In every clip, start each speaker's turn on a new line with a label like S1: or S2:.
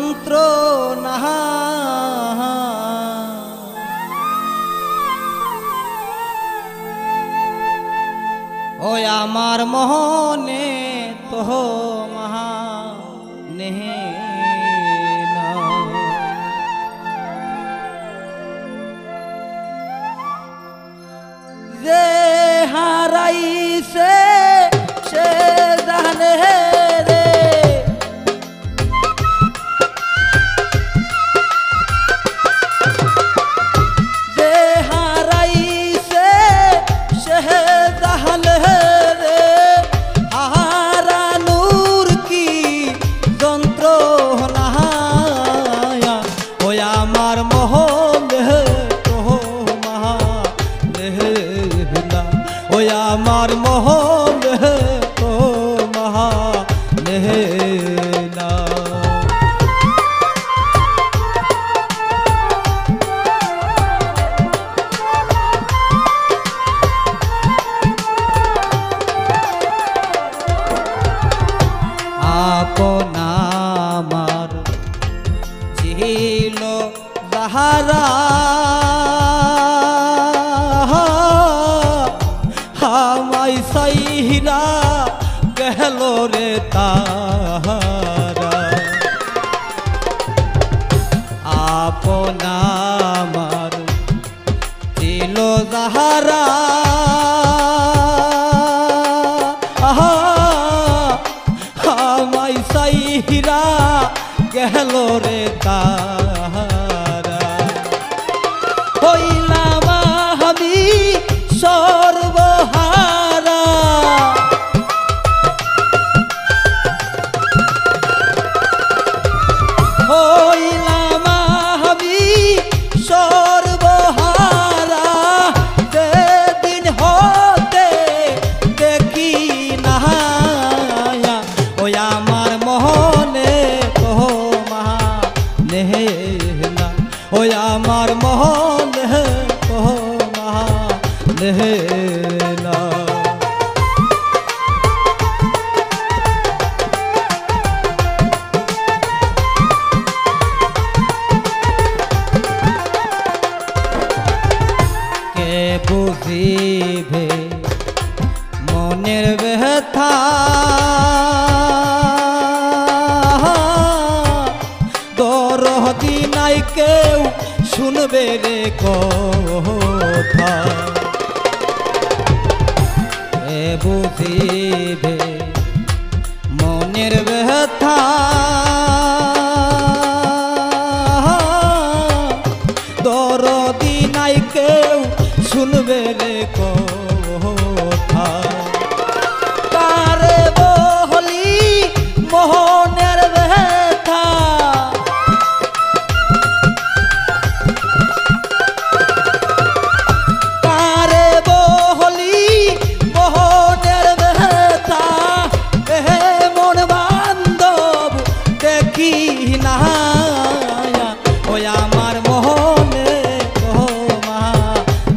S1: যন্ত্রণা ওই আমার মোহনে তো মহা নেহে যে হারাইছে সে জানে রে যে হারাইছে সে জানে রে হারানোর কি যন্ত্রণা ওই আমার মোহনে তো মহা ওই আমার মোহন তো মহা নেহনা আপনা আমার ছিল যাহারা হামাই সাইরা গেল রে তাহারা আপনা আমার ছিল যাহারা হামাই সাইরা গেল রে তাহারা হইলাম আমি সর্বহারা হইলাম আমি সর্বহারা যেদিন হতে দেখি না ওই আমার মোহনে তো মহা নেহনা ওই আমার মোহনে তো মহা নেহনা কে বুঝিবে মনের ব্যথা দরদি নাই কেউ শুনবে রে কথা কে বুঝিবে মনের ব্যথা দরদি নাই কেউ শুনবে রে কথা কারে বলি মোহনের ব্যথা কারে বলি মোহনের ব্যথা হে মন বান্ধব দেখি না ওই আমার মোহনে তো মহা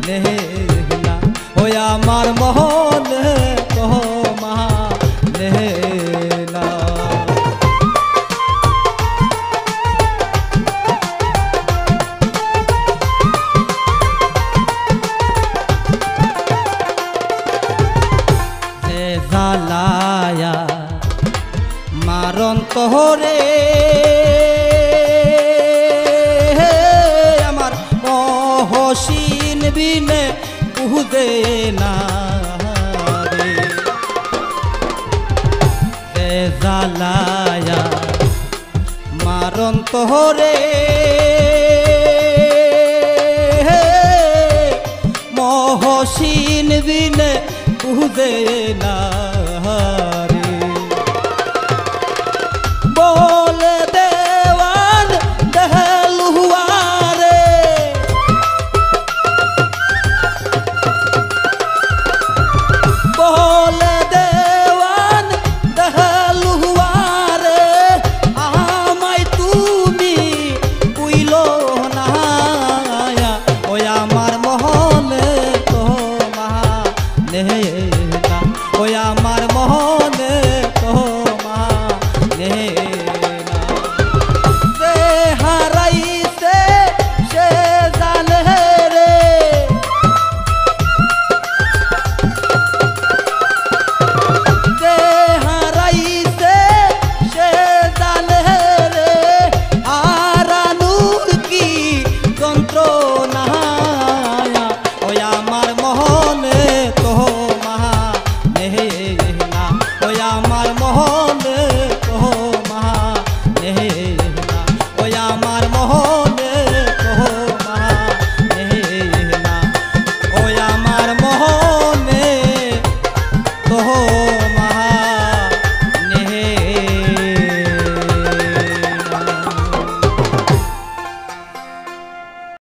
S1: নেহনা ওই আমার মোহনে তো মহা নেহনা যে জ্বালায়া মারণ তোরে আমার মহসিন বিনে বুঝে না রে যে জ্বালায়া মারণ তোরে মহসিন বিনে বুঝে না